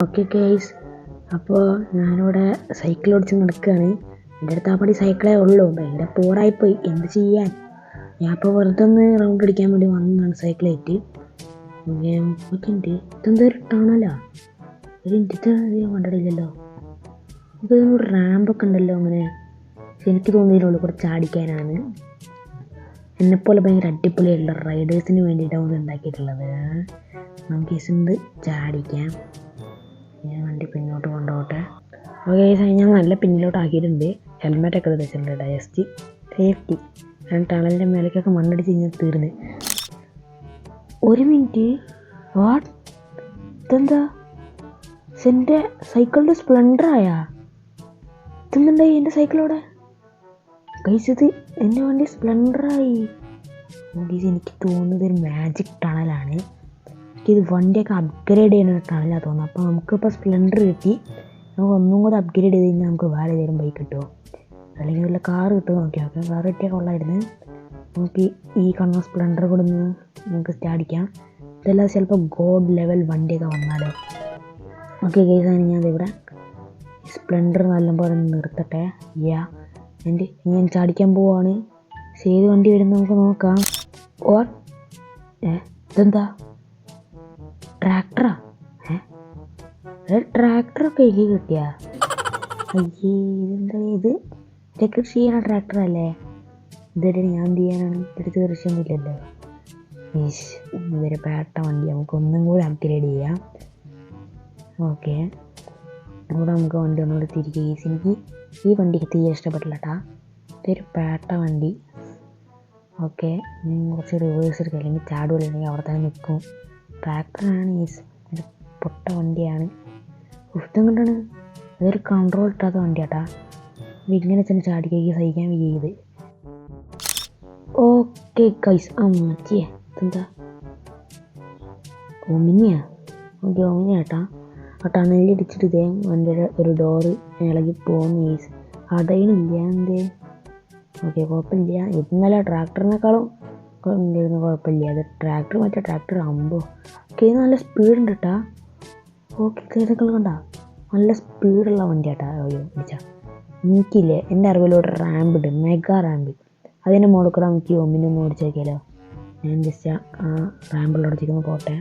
Okay guys, അപ്പോൾ ഞാനിവിടെ cycle ഓടിച്ച് നടക്കുകയാണ്. എൻ്റെ അടുത്ത് ആ പടി സൈക്കിളേ ഉള്ളൂ. ഭയങ്കര പോറായിപ്പോയി, എന്ത് ചെയ്യാൻ. ഞാൻ ഇപ്പോൾ വെറുതെ ഒന്ന് റൗണ്ട് അടിക്കാൻ വേണ്ടി വന്നതാണ് സൈക്കിളായിട്ട്. ഇതെന്തൊരു ടണലാ, ഒരു ഇഞ്ചത്തെ കണ്ടിട്ടില്ലല്ലോ. ഇതൊരു റാമ്പൊക്കെ ഉണ്ടല്ലോ അങ്ങനെ. എനിക്ക് തോന്നിയിട്ടുള്ളൂ കൂടെ ചാടിക്കാനാണ്. എന്നെപ്പോലെ ഭയങ്കര അടിപൊളിയായിട്ടുള്ള റൈഡേഴ്സിന് വേണ്ടിയിട്ടാണ് ഉണ്ടാക്കിയിട്ടുള്ളത്. നമുക്ക് ഇസുണ്ട് ചാടിക്കാം. ഞാൻ വണ്ടി പിന്നോട്ട് കൊണ്ടുപോട്ടെ. ഓക്കെ, ഞാൻ നല്ല പിന്നിലോട്ട് ആക്കിയിട്ടുണ്ട്. ഹെൽമെറ്റൊക്കെ വെച്ചിട്ടുണ്ട്, ജസ്റ്റ് സേഫ്റ്റി. ഞാൻ ടണലിൻ്റെ മേലേക്കൊക്കെ മണ്ണടിച്ച് കഴിഞ്ഞാൽ തീർന്ന്. ഒരു മിനിറ്റ്, വാട്ട്, ഇതെന്താ എൻ്റെ സൈക്കിളിൻ്റെ സ്പ്ലെൻഡറായാ? ഇതെന്തുണ്ടായി എൻ്റെ സൈക്കിളോടെ കഴിച്ചത്? എൻ്റെ വണ്ടി സ്പ്ലെൻഡറായി. എനിക്ക് തോന്നുന്നത് ഒരു മാജിക് ടണലാണ്. എനിക്കിത് വണ്ടിയൊക്കെ അപ്ഗ്രേഡ് ചെയ്യുന്ന ടണലാണ് തോന്നുന്നത്. അപ്പോൾ നമുക്കിപ്പോൾ സ്പ്ലെൻഡർ കിട്ടി. നമുക്ക് ഒന്നും കൂടെ അപ്ഗ്രേഡ് ചെയ്ത് കഴിഞ്ഞാൽ നമുക്ക് വേറെ ഏതെങ്കിലും ബൈക്ക് കിട്ടുമോ, അല്ലെങ്കിൽ വല്ല കാർ കിട്ടുമോ നോക്കി നോക്കാം. കാർ കിട്ടിയാൽ കൊള്ളായിരുന്നു. നമുക്ക് ഈ കാണുന്ന സ്പ്ലെൻഡർ കൂടെ ഒന്ന് നമുക്ക് സ്റ്റാർട്ടിക്കാം. ഇതെല്ലാം ചിലപ്പോൾ ഗോഡ് ലെവൽ വണ്ടിയൊക്കെ വന്നാലോ. ഓക്കെ ഗൈസാണ്, ഞാനിവിടെ സ്പ്ലെൻഡർ നല്ലപോലെ നിർത്തട്ടെ. ഞാൻ ചാടിക്കാൻ പോവാണ്. ഏത് വണ്ടി വരുന്ന നമുക്ക് നോക്കാം. ഇതെന്താ ട്രാക്ടറാ? ട്രാക്ടറൊക്കെ എനിക്ക് കിട്ടിയാ? അയ്യേ, ഇതെന്താ ഇത്? കൃഷി ചെയ്യണ ട്രാക്ടറല്ലേ? ഇതൊരു ഞാൻ എന്ത് ചെയ്യാനാണ്? എടുത്ത് കൃഷിയൊന്നുമില്ലല്ലോ. ഇതൊരു പേട്ട വണ്ടി, നമുക്ക് ഒന്നും കൂടി അപ്ഗ്രേഡ് ചെയ്യാം. ഓക്കെ, ഇവിടെ നമുക്ക് വണ്ടി ഒന്നുകൂടി തിരികെ. എനിക്ക് ഈ വണ്ടിക്ക് തീരെ ഇഷ്ടപ്പെട്ടില്ല കേട്ടാ. ഇതൊരു പേട്ട വണ്ടി. ഓക്കെ, കുറച്ച് റിവേഴ്സ് എടുക്കുക, അല്ലെങ്കിൽ ചാടുക, അല്ലെങ്കിൽ അവിടെ തന്നെ നിൽക്കും. ട്രാക്ടറാണ് ഒരു പൊട്ട വണ്ടിയാണ്. ഇഷ്ടം കൊണ്ടാണ്. അതൊരു കൺട്രോൾ ഇട്ടാത്ത വണ്ടി കേട്ടാ. ഇങ്ങനെ തന്നെ ചാടിക്കേക്ക് സഹിക്കാൻ വയ്യത്. ഓക്കെ ഗൈസ്, മച്ചിയേ, ഇതെന്താ ഒമിനിയാ? ഓക്കെ, ഒമിനിയ കേട്ടാ. ആ ടണലിടിച്ചിട്ട് ഇതേ വണ്ടിയുടെ ഒരു ഡോറ് ഇളകി പോകുന്ന കേസ് അടയണില്ല. എന്തേ? ഓക്കെ, കുഴപ്പമില്ല. ഇന്നലെ ട്രാക്ടറിനേക്കാളും ഉണ്ടായിരുന്നു, കുഴപ്പമില്ല. അത് ട്രാക്ടർ, മറ്റേ ട്രാക്ടർ ആകുമ്പോൾ ഓക്കെ നല്ല സ്പീഡുണ്ട് കേട്ടാ. ഓക്കെ, കേസൊക്കെ കണ്ട നല്ല സ്പീഡുള്ള വണ്ടി കേട്ടാ. അയ്യോ വിളിച്ചാ എനിക്കില്ലേ, എൻ്റെ അറിവിലൂടെ റാമ്പ് ഉണ്ട്, മെഗാ റാമ്പ്. അതിൻ്റെ മുകളിൽ കൂടെ നമുക്ക് ഒന്നിനൊന്ന് ഓടിച്ച് നോക്കിയാലോ. ഞാൻ ജസ്റ്റ് ആ റാമ്പിലോടത്തേക്കൊന്ന് പോട്ടെ.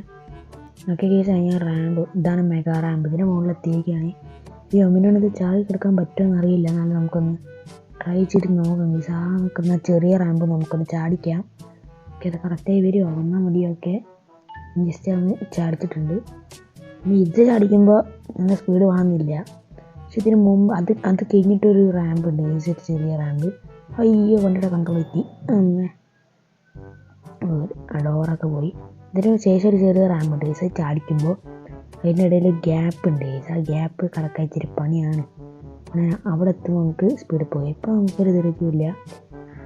ഓക്കെ കേസ്, ഞാൻ റാമ്പ്, ഇതാണ് മെഗാ റാമ്പ്. ഇതിൻ്റെ മുകളിൽ എത്തിയിരിക്കുകയാണ്. ഈ ഒമിനോണിത് ചാടി കിടക്കാൻ പറ്റുമെന്ന് അറിയില്ല, എന്നാലും നമുക്കൊന്ന് ട്രൈ ചെയ്ത് നോക്കാം. ഈ സാ നിൽക്കുന്ന ചെറിയ റാമ്പ് നമുക്കൊന്ന് ചാടിക്കാം. ഓക്കെ, അത് കറക്റ്റായി വരുമോ? വന്നാൽ മതി. ഓക്കെ, ജസ്റ്റ് ഒന്ന് ചാടിച്ചിട്ടുണ്ട്. ഇനി ഇത് ചാടിക്കുമ്പോൾ നല്ല സ്പീഡ് വാങ്ങുന്നില്ല. പക്ഷെ ഇതിന് മുമ്പ് അത് കഴിഞ്ഞിട്ടൊരു റാമ്പ് ഉണ്ട്, ഈ ചെറിയ റാമ്പ്. അയ്യോ, വണ്ടിയുടെ കൺട്രോൾ എത്തി. ഡോറൊക്കെ പോയി. ഇതിന് ശേഷം ഒരു ചെറിയ റാമ്പുണ്ട്. ഈ സൈഡ് ചാടിക്കുമ്പോൾ അതിൻ്റെ ഇടയിൽ ഗ്യാപ്പ് ഉണ്ട്. ആ ഗ്യാപ്പ് കടക്കാൻ ഇച്ചിരി പണിയാണ്. അങ്ങനെ അവിടെ എത്തുമ്പോൾ നമുക്ക് സ്പീഡ് പോയി. ഇപ്പോൾ നമുക്കൊരു തിരക്കില്ല,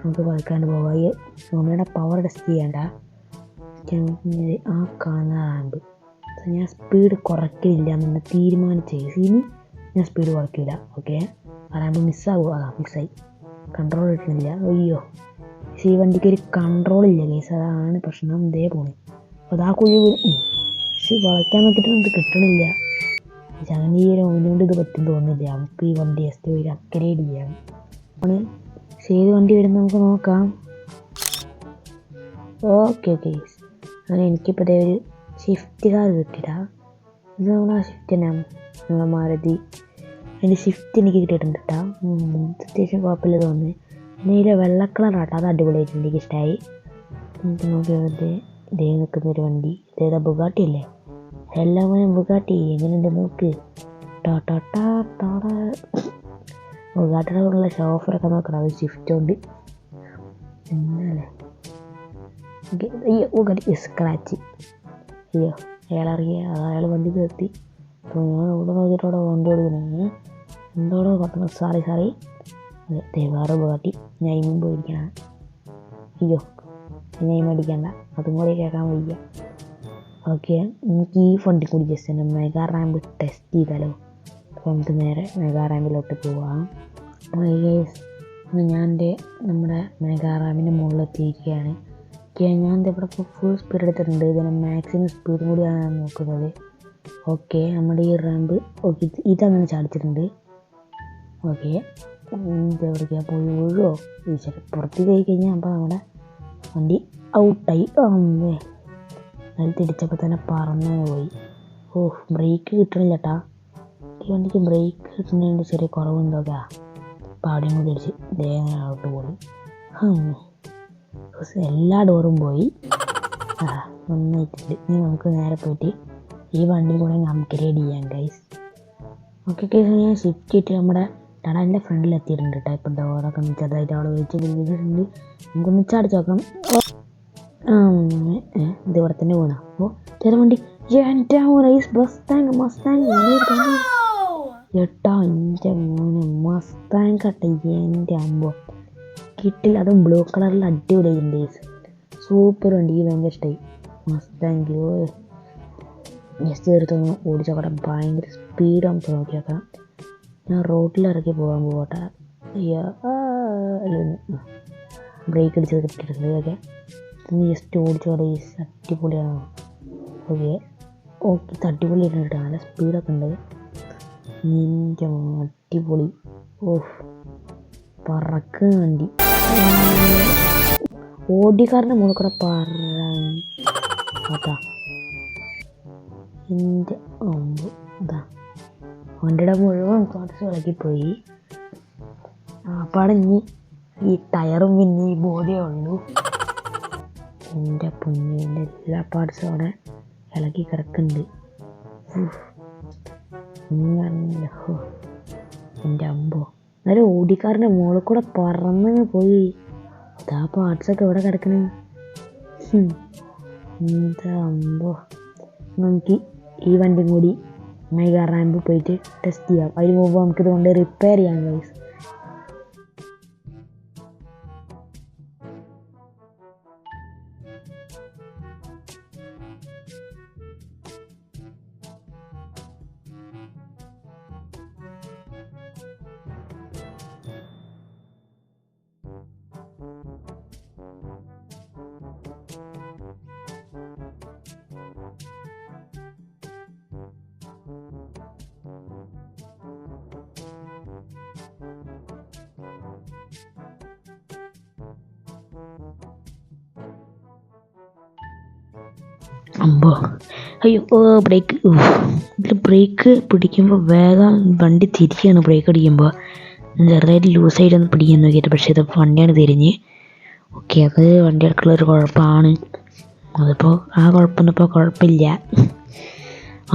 നമുക്ക് പതുക്കാണ്ട് പോകാം. ഈ നമ്മുടെ പവർ ടെസ്റ്റ് ചെയ്യേണ്ട. ആ കാണുന്ന റാമ്പ് ഞാൻ സ്പീഡ് കുറയ്ക്കില്ല എന്ന് തീരുമാനിച്ചേ. ഇനി ഞാൻ സ്പീഡ് കുറയ്ക്കില്ല. ഓക്കെ, ആ റാമ്പ് മിസ്സാകുക. മിസ്സായി, കൺട്രോൾ കിട്ടുന്നില്ല. അയ്യോ, ഈ വണ്ടിക്ക് ഒരു കൺട്രോൾ ഇല്ല കേസ്, അതാണ് പ്രശ്നം. ഇതേ പോണേ അതാ കുഴി പക്ഷെ വളയ്ക്കാൻ നോക്കിയിട്ട് നമുക്ക് കിട്ടണില്ല. അങ്ങനെ ഈ ഒരു ഒന്നുകൊണ്ട് ഇത് പറ്റും തോന്നുന്നില്ല. നമുക്ക് ഈ വണ്ടി ജസ്റ്റ് ഒരു അപ്ഗ്രേഡ് ചെയ്യാം. ആണ് ഏത് വണ്ടി വരുന്ന നമുക്ക് നോക്കാം. ഓക്കെ ഓക്കെ, അങ്ങനെ എനിക്കിപ്പോൾ ഇതേ ഒരു ഷിഫ്റ്റ് കാർ കിട്ടിയിട്ടാ. ഇത് നമ്മളാ ഷിഫ്റ്റ് തന്നെ, നമ്മളെ മാരുതി. അതിൻ്റെ ഷിഫ്റ്റ് എനിക്ക് കിട്ടിയിട്ടുണ്ട് കേട്ടോ. അത്യാവശ്യം കുഴപ്പമില്ല തോന്നുന്നത്. പിന്നെ ഇതിലെ വെള്ള കളറാട്ടോ, അത് അടിപൊളിയായിട്ടുണ്ട്, എനിക്ക് ഇഷ്ടമായി. നമുക്ക് നോക്കിയത് ഇതേ നിൽക്കുന്നൊരു വണ്ടി. ഇതേതാ? ബുഗാട്ടി അല്ലേ? എല്ലാം ബുഗാട്ടി. എങ്ങനെയുണ്ട് നോക്ക്. ബുഗാട്ടിയുടെ ഉള്ള ഷോഫറൊക്കെ നോക്കണം. അത് ഷിഫ്റ്റ് ഉണ്ട് എന്നല്ലേ. അയ്യോ ബുഗാട്ടി സ്ക്രാച്ച്. അയ്യോ, അയാളറിയ അയാൾ വണ്ടി നിർത്തി. അപ്പോൾ ഞാൻ ഇവിടെ നോക്കിയിട്ട് അവിടെ വണ്ടി കൊടുക്കുന്നത് എന്തോടോ പറഞ്ഞു. സാറി വേറെ ബുഗാട്ടി. ഞാൻ മുമ്പ് പോയിരിക്കണം. അയ്യോ, ഞാൻ മേടിക്കണ്ട, അതും കൂടി കേൾക്കാൻ വയ്യ. ഓക്കെ, നമുക്ക് ഈ വണ്ടി കൂടി ജസ്റ്റ് തന്നെ മെഗാ റാമ്പ് ടെസ്റ്റ് ചെയ്താലോ. അപ്പോൾ നമുക്ക് നേരെ മെഗാ റാമ്പിലോട്ട് പോവാം. ഞാൻ നമ്മുടെ മെഗാ റാമ്പിൻ്റെ മുകളിലെത്തിയിരിക്കുകയാണ്. ഓക്കെ, ഞാൻ ഇവിടെ ഫുൾ സ്പീഡ് എടുത്തിട്ടുണ്ട്. ഇതിന് മാക്സിമം സ്പീഡും കൂടിയാണ് ഞാൻ നോക്കുന്നത്. ഓക്കെ നമ്മുടെ ഈ റാമ്പ് ഓക്കെ ഇതങ്ങനെ ചാടിച്ചിട്ടുണ്ട്. ഓക്കെ ഇതെവിടേക്കാണ് പോയി വീഴുമോ ചോദിച്ചാൽ പുറത്ത് പോയി കഴിഞ്ഞാൽ അപ്പോൾ നമ്മുടെ വണ്ടി ഔട്ടായി. അമ്മേ നിലത്തിടിച്ചപ്പോൾ തന്നെ പറന്നു പോയി. ബ്രേക്ക് കിട്ടണില്ല ചേട്ടാ. ഈ വണ്ടിക്ക് ബ്രേക്ക് കിട്ടുന്നതിൻ്റെ ചെറിയ കുറവുണ്ടോക്കാ. അപ്പോൾ അവിടെയും കൂടി അടിച്ച് ദേഹം ഔട്ട് പോയി. എല്ലാ ഡോറും പോയി. നന്നായിട്ടുണ്ട്. ഇനി നമുക്ക് നേരെ പോയിട്ട് ഈ വണ്ടി കൂടെ അപ്ഗ്രേഡ് ചെയ്യാം ഗൈസ്. ഓക്കെ ഗൈസ്, ഞാൻ ഷിഫ്റ്റ് ചെയ്തിട്ട് നമ്മുടെ ടടാൻ്റെ ഫ്രണ്ടിൽ എത്തിയിട്ടുണ്ട് കേട്ടോ. ഇപ്പം ഡോറൊക്കെ ഒന്ന് ചെറുതായിട്ട് അവിടെ വെച്ച് പിടിച്ചിട്ടുണ്ട്. നമുക്കൊന്ന് ചാടിച്ച് നോക്കാം. ഇത് ഇവിടെ തന്നെ പോകണം. അപ്പോൾ ചെറിയ വണ്ടി എൻ്റെ മസ്താങ് ഏട്ടാ എൻ്റെ മോനെ മസ്താങ് കട്ടെ എൻ്റെ അമ്പോ കിട്ടില്ല. അതും ബ്ലൂ കളറിൽ അടിപൊളിയുണ്ട് ഗൈസ്. സൂപ്പർ വണ്ടി. ഈ ഭയങ്കര ഇഷ്ടമായി മസ്താങ്ക്. ജസ്റ്റ് എടുത്തൊന്ന് ഓടിച്ചോട്ടെ. ഭയങ്കര സ്പീഡാകുമ്പോൾ നോക്കി നോക്കാം. ഞാൻ റോഡിലിറക്കി പോകാൻ പോകട്ടെ. ബ്രേക്ക് അടിച്ചത് കിട്ടിയിട്ടുണ്ട്. ഇതൊക്കെ ഒന്ന് ജസ്റ്റ് ഓടിച്ചോട്ടെ. അടിപൊളിയാണ്. ഓക്കെ അടിപൊളി ഇട്ടുണ്ട്. നല്ല സ്പീഡൊക്കെ ഉണ്ട്. എൻ്റെ അടിപൊളി. പറക്കുന്ന വണ്ടി. ഓടിക്കാരൻ്റെ മുകളിൽ കൂടെ പറട്ടാ. എൻ്റെ അമ്പ് അതാ വണ്ടിയുടെ മുഴുവൻ പാർട്സ് ഇളക്കിപ്പോയി. അപ്പാടെ ഇനി ഈ ടയറും പിന്നെ ഈ ബോഡിയേ ഉള്ളൂ. എൻ്റെ പൊന്നിൻ്റെ എല്ലാ പാർട്സും അവിടെ ഇളക്കി കിടക്കുന്നുണ്ട്. എൻ്റെ അമ്പോ എന്നാലും ഓടിക്കാരൻ്റെ മുകളിൽ കൂടെ പറന്ന് പോയി. അതാ പാർട്സൊക്കെ ഇവിടെ കിടക്കണേ. എന്താ അമ്പോ. നമുക്ക് ഈ വണ്ടിയും കൂടി മെഗാ റാമ്പ് പോയിട്ട് ടെസ്റ്റ് ചെയ്യാം. അതിന് മുമ്പ് നമുക്കിത് കൊണ്ട് റിപ്പയർ ചെയ്യാം ഗൈസ്. അമ്പോ അയ്യോ ബ്രേക്ക്. ഇതിൽ ബ്രേക്ക് പിടിക്കുമ്പോൾ വേഗം വണ്ടി തിരിക്കുകയാണ്. ബ്രേക്ക് അടിക്കുമ്പോൾ ചെറുതായിട്ട് ലൂസായിട്ടൊന്ന് പിടിക്കാൻ നോക്കിയിട്ട് പക്ഷേ ഇത് വണ്ടിയാണ് തിരിഞ്ഞ്. ഓക്കെ അത് വണ്ടി അടുക്കുള്ളൊരു കുഴപ്പമാണ്. അതിപ്പോൾ ആ കുഴപ്പമൊന്നും ഇപ്പോൾ കുഴപ്പമില്ല.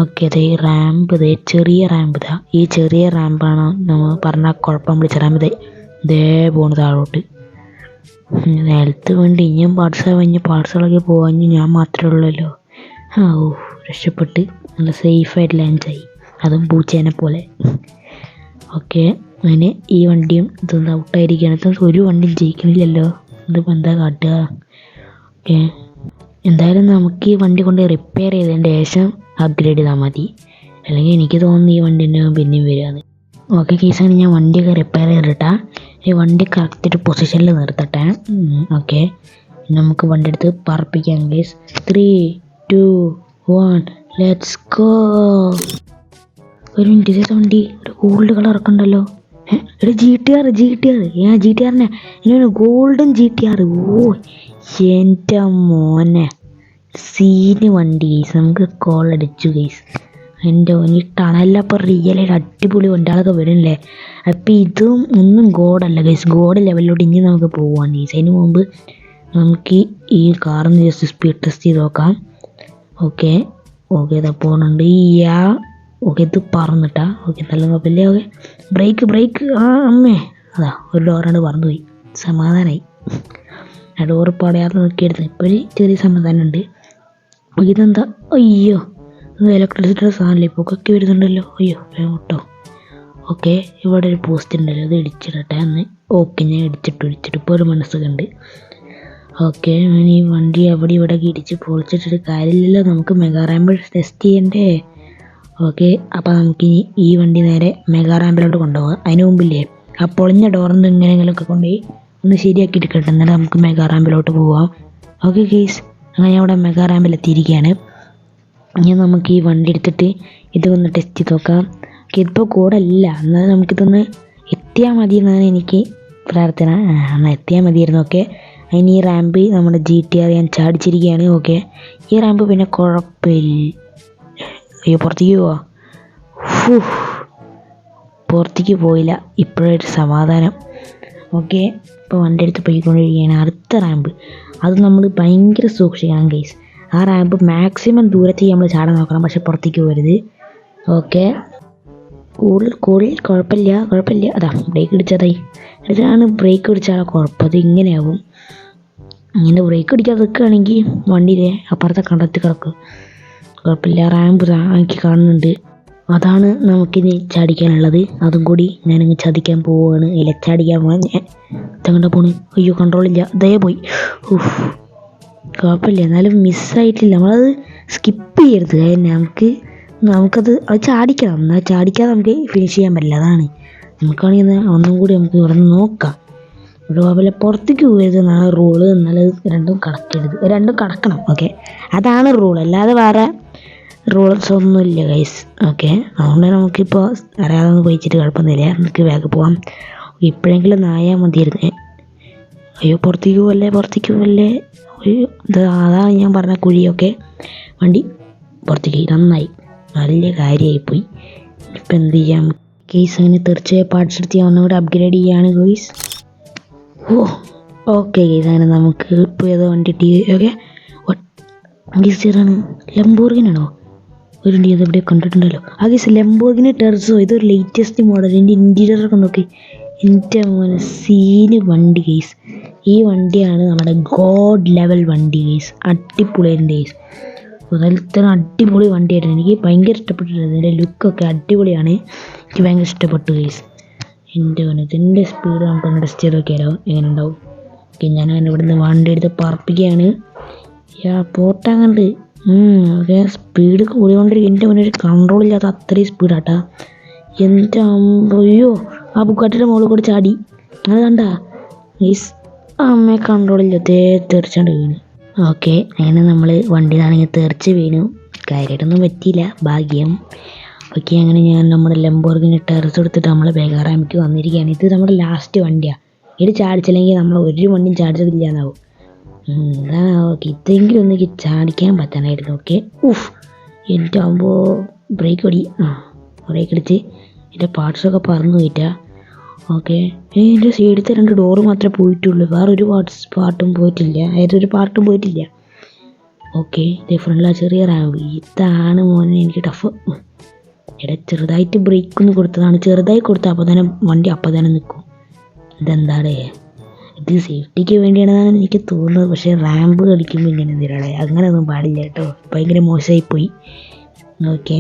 ഓക്കെ അത് ഈ റാമ്പ് ഇതേ ചെറിയ റാമ്പ് ഇതാ. ഈ ചെറിയ റാമ്പാണ് നമ്മൾ പറഞ്ഞ കുഴപ്പം പിടിച്ച റാമ്പ് ഇതേ പോണ് താഴോട്ട്. നിലത്ത് വേണ്ടി ഇനിയും പാർട്സുകളൊക്കെ പോകാൻ ഞാൻ മാത്രമേ ഉള്ളല്ലോ. രക്ഷപ്പെട്ട് നല്ല സേഫായിട്ട് ലാൻഡായി. അതും പൂച്ചേനെ പോലെ. ഓക്കെ അങ്ങനെ ഈ വണ്ടിയും ഇതൊന്നും ഔട്ടായിരിക്കുകയാണ്. ഇതൊന്നും ഒരു വണ്ടിയും ജയിക്കണില്ലല്ലോ. ഇതിപ്പോൾ എന്താ കാട്ടുക. ഓക്കെ എന്തായാലും നമുക്ക് ഈ വണ്ടി കൊണ്ട് റിപ്പയർ ചെയ്തതിൻ്റെ ശേഷം അപ്ഗ്രേഡ് ചെയ്താൽ മതി. അല്ലെങ്കിൽ എനിക്ക് തോന്നുന്നു ഈ വണ്ടിൻ്റെ പിന്നെയും വരികയാണ്. ഓക്കെ കേസാണ് ഞാൻ വണ്ടിയൊക്കെ റിപ്പയർ ചെയ്തിട്ടാ ഈ വണ്ടി കറക്റ്റ് പൊസിഷനിൽ നിർത്തട്ടെ. ഓക്കെ നമുക്ക് വണ്ടി എടുത്ത് പറപ്പിക്കാം ഗൈസ്. 3, 2, 1 let's go. ഒരു മിനിറ്റ് ചെയ്ത വണ്ടി ഒരു ഗോൾഡ് കളറൊക്കെ ഉണ്ടല്ലോ. ഒരു GTR GTRനെ ഇങ്ങനെ ഗോൾഡൻ GTR. എൻ്റെ മോനെ സീന് വണ്ടി ഗൈസ്. നമുക്ക് കോൾ അടിച്ചു ഗൈസ്. എൻ്റെ ഈ ടണലപ്പോൾ റിയലായിട്ട് അടിപൊളി വണ്ടികളൊക്കെ വരുന്നില്ലേ. അപ്പം ഇതും ഒന്നും ഗോഡല്ല ഗൈസ്. ഗോഡ് ലെവലിലോട്ട് ഇനി നമുക്ക് പോവാണ് ഗൈസ്. അതിന് മുമ്പ് നമുക്ക് ഈ കാറിന്ന് ജസ്റ്റ് സ്പീഡ് ടെസ്റ്റ് ചെയ്ത് നോക്കാം. ഓക്കെ ഇതാ പോകുന്നുണ്ട്. ഓക്കെ ഇത് പറന്നിട്ടാ. ഓക്കെ നല്ല കുഴപ്പമില്ല. ഓക്കെ ബ്രേക്ക് അമ്മേ അതാ ഒരു ഡോറാണ് പറന്നുപോയി. സമാധാനമായി. ആ ഡോറ് പടയാതെ നോക്കിയെടുത്ത് ഇപ്പോൾ ഒരു ചെറിയ സമാധാനമുണ്ട്. ഇതെന്താ അയ്യോ ഇലക്ട്രിസിറ്റിയുടെ സാധനമല്ലേ ഇപ്പോൾ ഒക്കെ വരുന്നുണ്ടല്ലോ. കേട്ടോ. ഓക്കെ ഇവിടെ ഒരു പോസ്റ്റ് ഉണ്ടല്ലോ. അത് ഇടിച്ചിടട്ടെ എന്ന്. ഓക്കെ ഞാൻ ഇടിച്ചിട്ട് ഇപ്പോൾ ഒരു മനസ്സുണ്ട്. ഓക്കെ ഈ വണ്ടി അവിടെ ഇവിടെ ഇടിച്ച് പൊളിച്ചിട്ടിട്ട് കാര്യമില്ലല്ലോ. നമുക്ക് മെഗാ റാമ്പ് ടെസ്റ്റ് ചെയ്യണ്ടേ. ഓക്കെ അപ്പോൾ നമുക്കിനി ഈ വണ്ടി നേരെ മെഗാ റാമ്പിലോട്ട് കൊണ്ടുപോകാം. അതിന് മുമ്പില്ലേ ആ പൊളിഞ്ഞ ഡോറിന്ന് എങ്ങനെയെങ്കിലുമൊക്കെ കൊണ്ടുപോയി ഒന്ന് ശരിയാക്കി എടുക്കട്ടെ. എന്നിട്ട് നമുക്ക് മെഗാ റാമ്പിലോട്ട് പോവാം. ഓക്കെ ഗെയ്സ് അങ്ങനെ ഞാൻ ഇവിടെ മെഗാ റാമ്പിൽ എത്തിയിരിക്കുകയാണ്. ഇനി നമുക്ക് ഈ വണ്ടി എടുത്തിട്ട് ഇതൊന്ന് ടെസ്റ്റ് ചെയ്ത് നോക്കാം. ഇതിപ്പോൾ കൂടല്ല, എന്നാലും നമുക്കിതൊന്ന് എത്തിയാൽ മതി എന്നാണ് എനിക്ക് പ്രാർത്ഥന. എന്നാൽ എത്തിയാൽ മതിയായിരുന്നു. ഓക്കെ, അതിന് ഈ റാമ്പ് നമ്മുടെ GTR ഞാൻ ചാടിച്ചിരിക്കുകയാണ്. ഓക്കെ, ഈ റാമ്പ് പിന്നെ കുഴപ്പമില്ല. അയ്യോ, പുറത്തേക്ക് പോവാ. പുറത്തേക്ക് പോയില്ല, ഇപ്പോഴൊരു സമാധാനം. ഓക്കെ, ഇപ്പോൾ വണ്ടി എടുത്ത് പോയിക്കൊണ്ടിരിക്കുകയാണ്. അടുത്ത റാമ്പ് അത് നമ്മൾ ഭയങ്കര സൂക്ഷിക്കണം ഗൈസ്. ആ റാമ്പ് മാക്സിമം ദൂരത്തേക്ക് നമ്മൾ ചാടാൻ നോക്കണം, പക്ഷെ പുറത്തേക്ക് പോകരുത്. ഓക്കെ, കൂടുതൽ കുഴപ്പമില്ല. അതാ ബ്രേക്ക് പിടിച്ചതായി. ഇതാണ് ബ്രേക്ക് പിടിച്ചാൽ കുഴപ്പം. അത് ഇങ്ങനെയാവും. ഇങ്ങനെ ബ്രേക്ക് പിടിക്കാതെ നിൽക്കുകയാണെങ്കിൽ വണ്ടിയിലെ അപ്പുറത്തെ കണ്ടത്തിൽ കിടക്കും. കുഴപ്പമില്ല. റാമ്പ് എനിക്ക് കാണുന്നുണ്ട്. അതാണ് നമുക്കിനി ചാടിക്കാനുള്ളത്. അതും കൂടി ഞാനിങ്ങ് ചതിക്കാൻ പോവുകയാണ്. ഇല്ല, ചാടിക്കാൻ പോകാൻ എത്തങ്ങണ്ട പോണ്. അയ്യോ, കൺട്രോളില്ല. ദയ പോയി. കുഴപ്പമില്ല, എന്നാലും മിസ്സായിട്ടില്ല. നമ്മളത് സ്കിപ്പ് ചെയ്യരുത്. നമുക്കത് ചാടിക്കണം. എന്നാൽ ചാടിക്കാതെ നമുക്ക് ഫിനിഷ് ചെയ്യാൻ പറ്റില്ല. അതാണ് നമുക്കാണെങ്കിൽ ഒന്നും കൂടി നമുക്ക് ഇവിടെ നിന്ന് നോക്കാം. ഒരു കുഴപ്പമില്ല, പുറത്തേക്ക് പോകരുത് എന്നാണ് റൂള്. എന്നാലും രണ്ടും കടക്കണം. ഓക്കെ, അതാണ് റൂൾ. അല്ലാതെ വേറെ റൂൾസ് ഒന്നുമില്ല ഗൈസ്. ഓക്കെ, അതുകൊണ്ട് നമുക്കിപ്പോൾ അറിയാതെ ഒന്ന് പോയിച്ചിട്ട് കുഴപ്പമൊന്നുമില്ല. നമുക്ക് വേഗം പോവാം. ഇപ്പോഴെങ്കിലും നായാൽ മതിയായിരുന്നു. അയ്യോ, പുറത്തേക്ക് പോകല്ലേ. അതാണ് ഞാൻ പറഞ്ഞ കുഴിയൊക്കെ. വണ്ടി പുറത്തേക്ക് നന്നായി, നല്ല കാര്യമായിപ്പോയി. ഇപ്പം എന്ത് ചെയ്യാം ഗൈസ്? അങ്ങനെ തീർച്ചയായും പാർട്സ് എടുത്ത് ഞാൻ ഒന്നുകൂടെ അപ്ഗ്രേഡ് ചെയ്യാണ് ഗൈസ്. ഓക്കെ ഗൈസ്, അങ്ങനെ നമുക്ക് ഇപ്പോൾ ഏതോ വണ്ടി ഓക്കെ ഗൈസ്, ഏതാണ്? ലംബോർഗിനാണോ? ഒരു വണ്ടി അത് ഇവിടെ കണ്ടിട്ടുണ്ടല്ലോ. ആ ഗൈസ്, ലംബോർഗിനി ടെർസോ. ഇതൊരു ലേറ്റസ്റ്റ് മോഡൽ. എൻ്റെ ഇൻറ്റീരിയറൊക്കെ നോക്കി. എൻ്റെ മോനെ സീന് വണ്ടി ഗൈസ്. ഈ വണ്ടിയാണ് നമ്മുടെ ഗോഡ് ലെവൽ വണ്ടി ഗൈസ്. അടിപൊളിയുണ്ട് ഗൈസ്. അതിൽ അടിപൊളി വണ്ടിയായിരുന്നു. എനിക്ക് ഭയങ്കര ഇഷ്ടപ്പെട്ടിട്ടുണ്ട്. ഇതിൻ്റെ ലുക്കൊക്കെ അടിപൊളിയാണ്. എനിക്ക് ഭയങ്കര ഇഷ്ടപ്പെട്ടു ഗൈസ്. എൻ്റെ മോനെ, ഇതിൻ്റെ സ്പീഡ് നമുക്കൊന്ന് ടെസ്റ്റ് ചെയ്ത് നോക്കിയാലോ എങ്ങനെ ഉണ്ടാവും. ഓക്കെ, ഞാൻ ഇവിടുന്ന് വണ്ടി എടുത്ത് പറപ്പിക്കുകയാണ്. പോട്ടാങ്ങണ്ട്. Okay, speed കൂടിക്കൊണ്ടിരിക്കും. എൻ്റെ മുന്നേ ഒരു കൺട്രോൾ ഇല്ലാത്ത അത്രയും സ്പീഡാട്ടാ. എൻ്റെ അയ്യോ, ആ ബുക്കാട്ടിയുടെ മുകളിൽ കൂടി ചാടി. അത് കണ്ട ഗൈസ്, അമ്മയെ കൺട്രോളില്ല, തെറിച്ചാണ്ട് വീണു. ഓക്കെ, അങ്ങനെ നമ്മൾ വണ്ടിയിലാണെങ്കിൽ തെറിച്ച് വീണു. കാര്യമായിട്ടൊന്നും പറ്റിയില്ല, ഭാഗ്യം. ഓക്കെ, അങ്ങനെ ഞാൻ നമ്മുടെ ലംബോർഗിനി ടെറസ് എടുത്തിട്ട് നമ്മൾ ബേഗാറാമിക്ക് വന്നിരിക്കുകയാണ്. ഇത് നമ്മുടെ ലാസ്റ്റ് വണ്ടിയാണ്. ഇത് ചാടിച്ചില്ലെങ്കിൽ നമ്മൾ ഒരു വണ്ടിയും ചാടിച്ചതില്ല എന്നാവും. അതാണ്. ഓക്കെ, ഇതെങ്കിലും ഒന്ന് ചാടിക്കാൻ പറ്റാനായിരുന്നു. ഓക്കെ, എൻ്റെ ആകുമ്പോൾ ബ്രേക്ക് അടിച്ച് എൻ്റെ പാർട്സൊക്കെ പറന്നു പോയിട്ടാ. ഓക്കെ, എൻ്റെ സൈഡിലത്തെ 2 ഡോറ് മാത്രമേ പോയിട്ടുള്ളൂ. വേറൊരു പാർട്ടും പോയിട്ടില്ല. ഓക്കെ, ഡിഫറൻറ്റില്ല. ചെറിയ റാമ്പ്. ഇതാണ് മോനെ എനിക്ക് ടഫ്. ചെറുതായിട്ട് ബ്രേക്ക് ഒന്ന് കൊടുത്തതാണ്. ചെറുതായി കൊടുത്താൽ അപ്പോൾ തന്നെ വണ്ടി അപ്പം തന്നെ നിൽക്കും. ഇതെന്താണ്? ഇത് സേഫ്റ്റിക്ക് വേണ്ടിയാണെന്നാണ് എനിക്ക് തോന്നുന്നത്. പക്ഷേ റാമ്പ് കളിക്കുമ്പോൾ ഇങ്ങനെ എന്തിനാണ്? അങ്ങനെയൊന്നും പാടില്ല കേട്ടോ. ഭയങ്കര മോശമായിപ്പോയി. ഓക്കെ,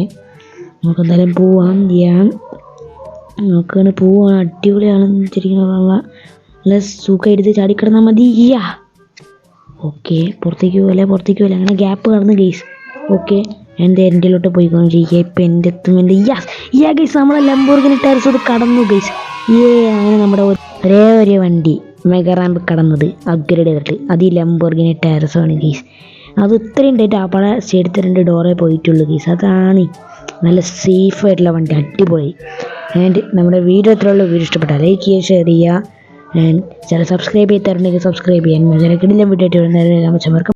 നമുക്കെന്തായാലും പോവാം. നമുക്കങ്ങനെ പോവാണ്. അടിപൊളിയാണെന്ന് വെച്ചിരിക്കുന്ന നല്ല സുഖമായിട്ട് ചാടിക്കിടന്നാൽ മതി. ഓക്കെ, പുറത്തേക്ക് പോലെ അങ്ങനെ ഗ്യാപ്പ് കടന്ന് ഗൈസ്. ഓക്കെ, എൻ്റെ എൻ്റെയിലോട്ട് പോയിക്കൊണ്ടിരിക്കുക. ഇപ്പം എൻ്റെ എത്തും. ഗൈസ്, നമ്മളെ ലംബോർഗിനി ടെർസോ കടന്നു ഗൈസ്. അങ്ങനെ നമ്മുടെ ഒരേ വണ്ടി മെഗാ റാമ്പ് കടന്നത് അപ്ഗ്രേഡ് ചെയ്തിട്ട് അത് ഈ ലംബോർഗിനി ടെർസോ ആണ് ഗൈസ്. അത് ഇത്രയും ഡേറ്റ് അവിടെ സ്റ്റേഡിയത്തെ 2 ഡോറേ പോയിട്ടുള്ളൂ ഗൈസ്. അതാണ് നല്ല സേഫായിട്ടുള്ള വണ്ടി. അടിപൊളി. ആൻഡ് നമ്മുടെ വീഡിയോ എത്രയുള്ളൂ. വീഡിയോ ഇഷ്ടപ്പെട്ടാൽ ലൈക്ക് ചെയ്യുക, ഷെയർ ചെയ്യുക. ആൻഡ് ചില സബ്സ്ക്രൈബ് ചെയ്തിട്ടുണ്ടെങ്കിൽ സബ്സ്ക്രൈബ് ചെയ്യാൻ. ചില കിടിലം വീഡിയോ ആയിട്ട് വരുന്നവർക്ക്